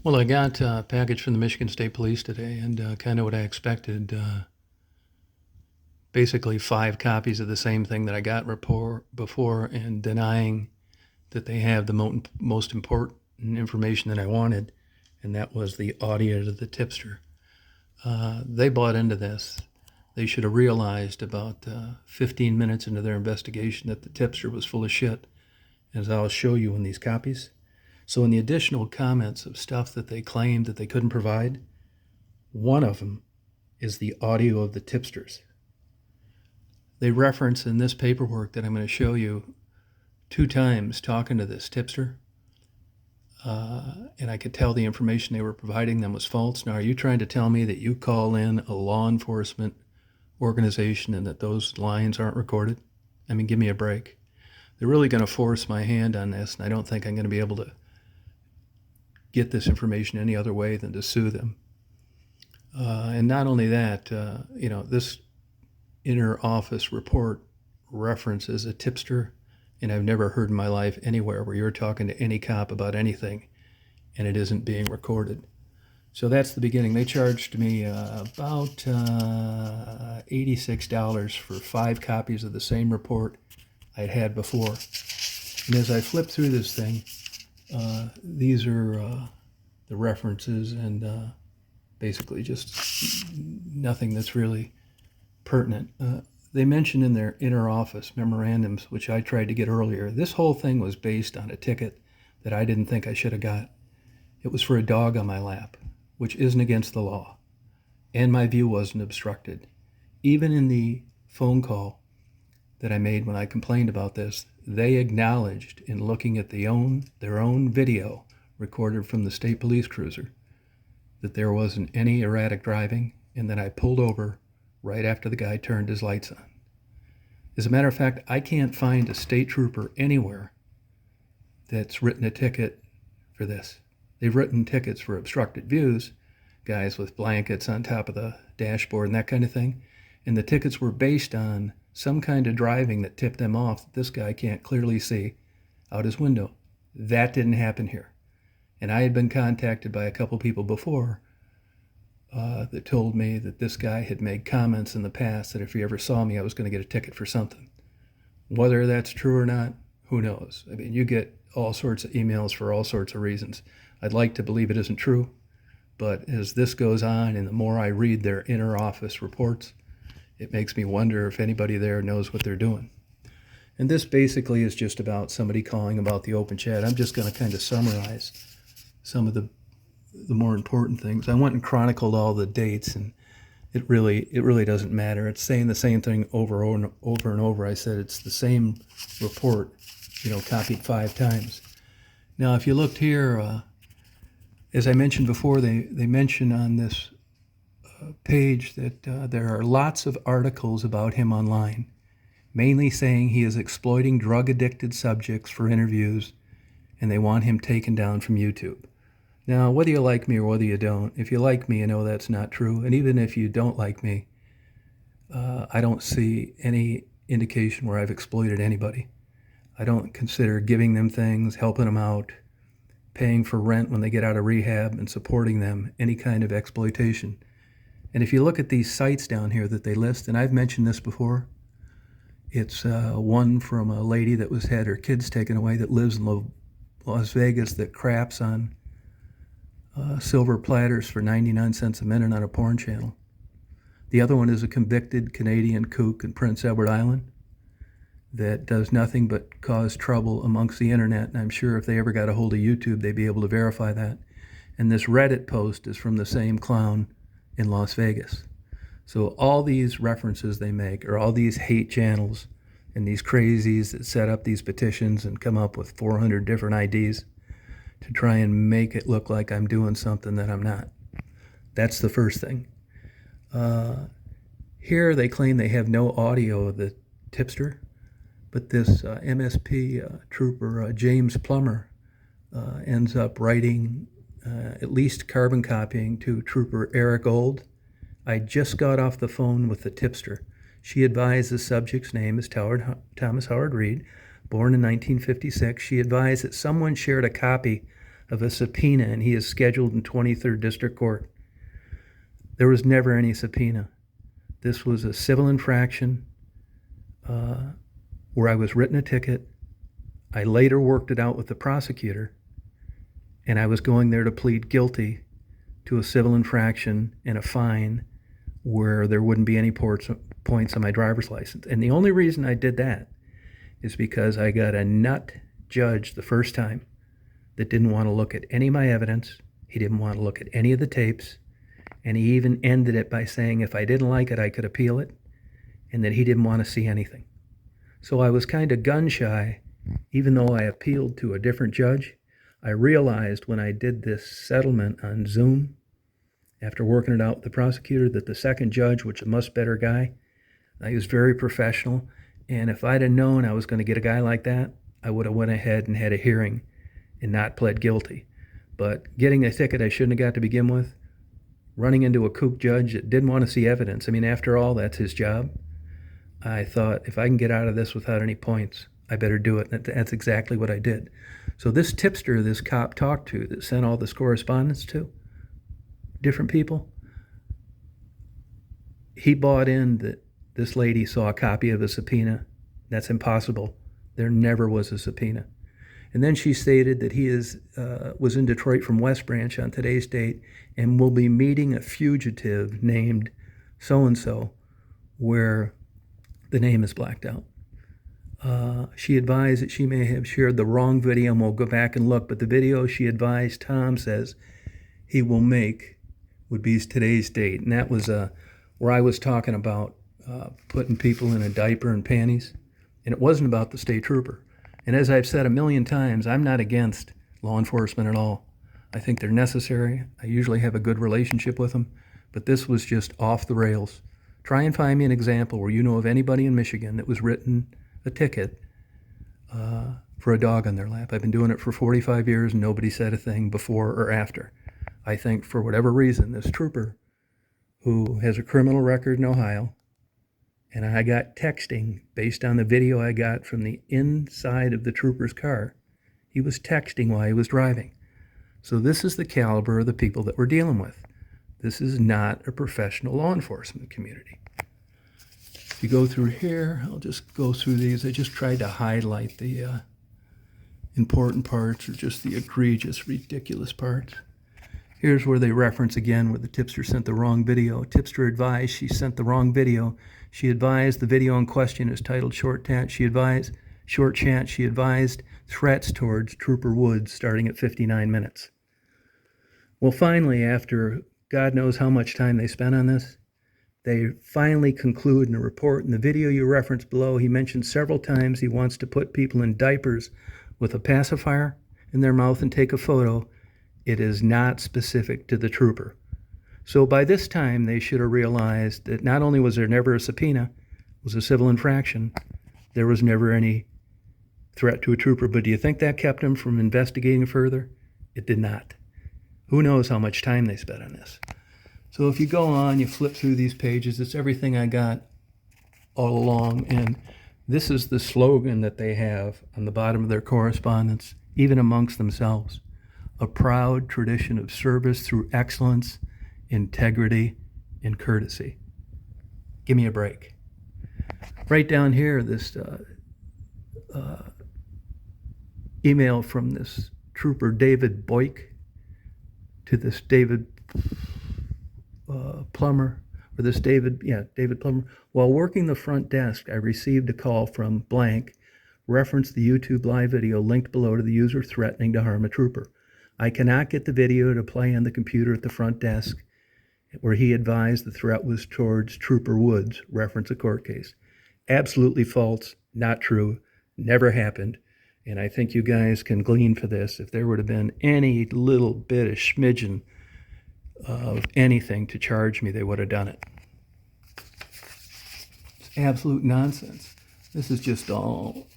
Well, I got a package from the Michigan State Police today, and kind of what I expected. Basically, 5 copies of the same thing that I got before, and denying that they have the most important information that I wanted, and that was the audio to the tipster. They bought into this. They should have realized about 15 minutes into their investigation that the tipster was full of shit, as I'll show you in these copies. So in the additional comments of stuff that they claimed that they couldn't provide, one of them is the audio of the tipsters. They reference in this paperwork that I'm going to show you 2 times talking to this tipster, and I could tell the information they were providing them was false. Now, are you trying to tell me that you call in a law enforcement organization and that those lines aren't recorded? I mean, give me a break. They're really going to force my hand on this, and I don't think I'm going to be able to get this information any other way than to sue them. And not only that, this inter-office report references a tipster, and I've never heard in my life anywhere where you're talking to any cop about anything and it isn't being recorded. So that's the beginning. They charged me about $86 for 5 copies of the same report I'd had before. And as I flip through this thing, these are the references, and basically just nothing that's really pertinent. They mentioned in their inter-office memorandums, which I tried to get earlier, this whole thing was based on a ticket that I didn't think I should have got. It was for a dog on my lap, which isn't against the law, and my view wasn't obstructed. Even in the phone call that I made when I complained about this, they acknowledged in looking at their own video recorded from the state police cruiser that there wasn't any erratic driving, and that I pulled over right after the guy turned his lights on. As a matter of fact, I can't find a state trooper anywhere that's written a ticket for this. They've written tickets for obstructed views, guys with blankets on top of the dashboard and that kind of thing, and the tickets were based on some kind of driving that tipped them off that this guy can't clearly see out his window. That didn't happen here. And I had been contacted by a couple people before that told me that this guy had made comments in the past that if he ever saw me, I was going to get a ticket for something. Whether that's true or not, who knows? I mean, you get all sorts of emails for all sorts of reasons. I'd like to believe it isn't true, but as this goes on and the more I read their inter-office reports, it makes me wonder if anybody there knows what they're doing. And this basically is just about somebody calling about the open chat. I'm just going to kind of summarize some of the more important things. I went and chronicled all the dates, and it really doesn't matter. It's saying the same thing over and over. I said it's the same report, copied 5 times. Now, if you looked here, as I mentioned before, they mention on this page that there are lots of articles about him online, mainly saying he is exploiting drug-addicted subjects for interviews, and they want him taken down from YouTube. Now, whether you like me or whether you don't, if you like me, you know that's not true. And even if you don't like me, I don't see any indication where I've exploited anybody. I don't consider giving them things, helping them out, paying for rent when they get out of rehab, and supporting them any kind of exploitation. And if you look at these sites down here that they list, and I've mentioned this before, it's one from a lady that had her kids taken away that lives in Las Vegas that craps on silver platters for 99 cents a minute on a porn channel. The other one is a convicted Canadian kook in Prince Edward Island that does nothing but cause trouble amongst the internet, and I'm sure if they ever got a hold of YouTube, they'd be able to verify that. And this Reddit post is from the same clown in Las Vegas. So all these references they make are all these hate channels and these crazies that set up these petitions and come up with 400 different IDs to try and make it look like I'm doing something that I'm not. That's the first thing. Here they claim they have no audio of the tipster, but this MSP trooper, James Plummer, ends up writing, at least carbon copying to Trooper Eric Old. I just got off the phone with the tipster. She advised the subject's name is Thomas Howard Reed, born in 1956. She advised that someone shared a copy of a subpoena, and he is scheduled in 23rd District Court. There was never any subpoena. This was a civil infraction where I was written a ticket. I later worked it out with the prosecutor, and I was going there to plead guilty to a civil infraction and a fine where there wouldn't be any points on my driver's license. And the only reason I did that is because I got a nut judge the first time that didn't want to look at any of my evidence. He didn't want to look at any of the tapes. And he even ended it by saying if I didn't like it, I could appeal it, and that he didn't want to see anything. So I was kind of gun shy, even though I appealed to a different judge. I realized when I did this settlement on Zoom, after working it out with the prosecutor, that the second judge, which is a much better guy, he was very professional. And if I'd have known I was going to get a guy like that, I would have went ahead and had a hearing and not pled guilty. But getting a ticket I shouldn't have got to begin with, running into a kook judge that didn't want to see evidence. I mean, after all, that's his job. I thought, if I can get out of this without any points, I better do it. And that's exactly what I did. So this tipster, this cop talked to, that sent all this correspondence to different people, he bought in that this lady saw a copy of a subpoena. That's impossible. There never was a subpoena. And then she stated that he was in Detroit from West Branch on today's date and will be meeting a fugitive named so-and-so, where the name is blacked out. She advised that she may have shared the wrong video, and we'll go back and look, but the video she advised Tom says he will make would be today's date. And that was where I was talking about putting people in a diaper and panties, and it wasn't about the state trooper. And as I've said a million times, I'm not against law enforcement at all. I think they're necessary. I usually have a good relationship with them, but this was just off the rails. Try and find me an example where you know of anybody in Michigan that was written a ticket for a dog on their lap. I've been doing it for 45 years and nobody said a thing before or after. I think for whatever reason, this trooper who has a criminal record in Ohio, and I got texting based on the video I got from the inside of the trooper's car. He was texting while he was driving. So this is the caliber of the people that we're dealing with. This is not a professional law enforcement community. If you go through here, I'll just go through these. I just tried to highlight the important parts or just the egregious, ridiculous parts. Here's where they reference again where the tipster sent the wrong video. Tipster advised she sent the wrong video. She advised the video in question is titled Short Chat. She advised threats towards Trooper Woods starting at 59 minutes. Well, finally, after God knows how much time they spent on this, they finally conclude in a report. In the video you referenced below, he mentioned several times he wants to put people in diapers with a pacifier in their mouth and take a photo. It is not specific to the trooper. So by this time, they should have realized that not only was there never a subpoena, it was a civil infraction, there was never any threat to a trooper. But do you think that kept them from investigating further? It did not. Who knows how much time they spent on this. So if you go on, you flip through these pages, it's everything I got all along. And this is the slogan that they have on the bottom of their correspondence, even amongst themselves. A proud tradition of service through excellence, integrity, and courtesy. Give me a break. Right down here, this email from this trooper David Boyk to this David Plummer, or this David Plummer. While working the front desk, I received a call from blank, reference the YouTube live video linked below to the user threatening to harm a trooper. I cannot get the video to play on the computer at the front desk, where he advised the threat was towards Trooper Woods, reference a court case. Absolutely false, not true, never happened. And I think you guys can glean for this. If there would have been any little bit of smidgen of anything to charge me, they would have done it. It's absolute nonsense. This is just all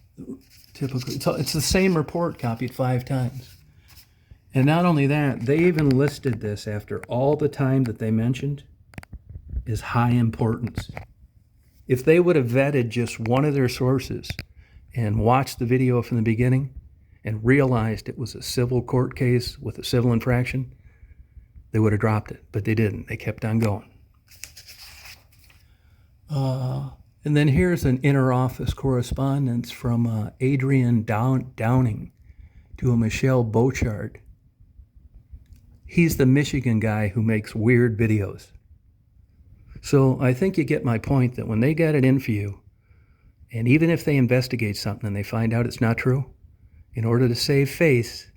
typical. It's the same report copied 5 times. And not only that, they even listed this after all the time that they mentioned is high importance. If they would have vetted just one of their sources and watched the video from the beginning and realized it was a civil court case with a civil infraction, they would have dropped it, but they didn't. They kept on going. And then here's an inter-office correspondence from Adrian Downing to a Michelle Beauchard. He's the Michigan guy who makes weird videos. So I think you get my point that when they got it in for you, and even if they investigate something and they find out it's not true, in order to save face,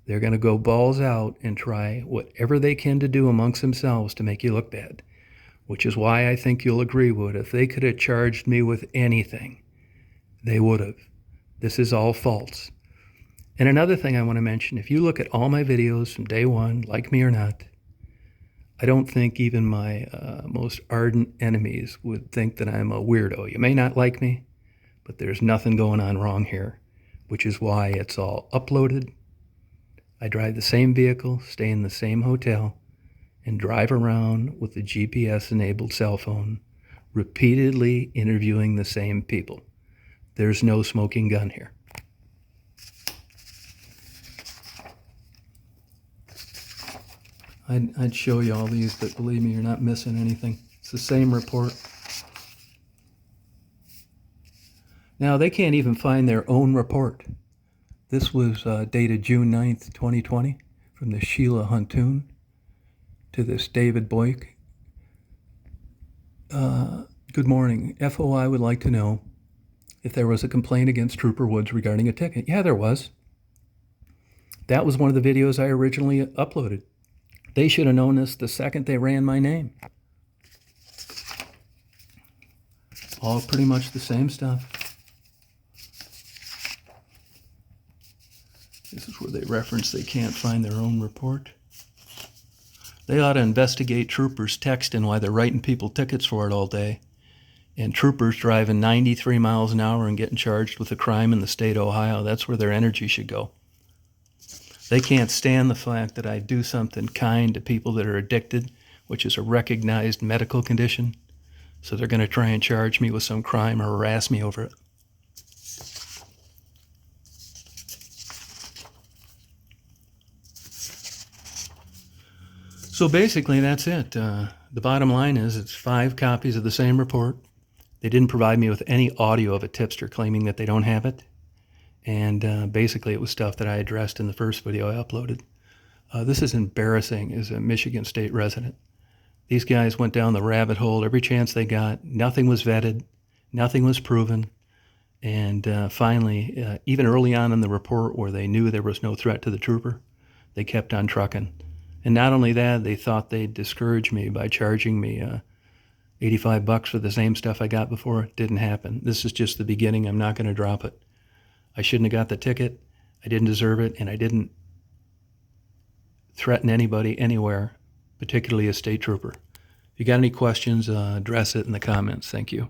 they're going to go balls out and try whatever they can to do amongst themselves to make you look bad. Which is why I think you'll agree with, if they could have charged me with anything, they would have. This is all false. And another thing I want to mention, if you look at all my videos from day one, like me or not, I don't think even my most ardent enemies would think that I'm a weirdo. You may not like me, but there's nothing going on wrong here, which is why it's all uploaded. I drive the same vehicle, stay in the same hotel, and drive around with the GPS-enabled cell phone, repeatedly interviewing the same people. There's no smoking gun here. I'd show you all these, but believe me, you're not missing anything. It's the same report. Now, they can't even find their own report. This was dated June 9th, 2020, from the Sheila Huntoon to this David Boyk. Good morning. FOI would like to know if there was a complaint against Trooper Woods regarding a ticket. Yeah, there was. That was one of the videos I originally uploaded. They should have known this the second they ran my name. All pretty much the same stuff. This is where they reference they can't find their own report. They ought to investigate troopers texting while they're writing people tickets for it all day, and troopers driving 93 miles an hour and getting charged with a crime in the state of Ohio. That's where their energy should go. They can't stand the fact that I do something kind to people that are addicted, which is a recognized medical condition. So they're going to try and charge me with some crime or harass me over it. So basically, that's it. The bottom line is it's 5 copies of the same report. They didn't provide me with any audio of a tipster claiming that they don't have it. And basically, it was stuff that I addressed in the first video I uploaded. This is embarrassing as a Michigan State resident. These guys went down the rabbit hole every chance they got. Nothing was vetted. Nothing was proven. And finally, even early on in the report where they knew there was no threat to the trooper, they kept on trucking. And not only that, they thought they'd discourage me by charging me $85 for the same stuff I got before. It didn't happen. This is just the beginning. I'm not going to drop it. I shouldn't have got the ticket. I didn't deserve it, and I didn't threaten anybody anywhere, particularly a state trooper. If you got any questions, address it in the comments. Thank you.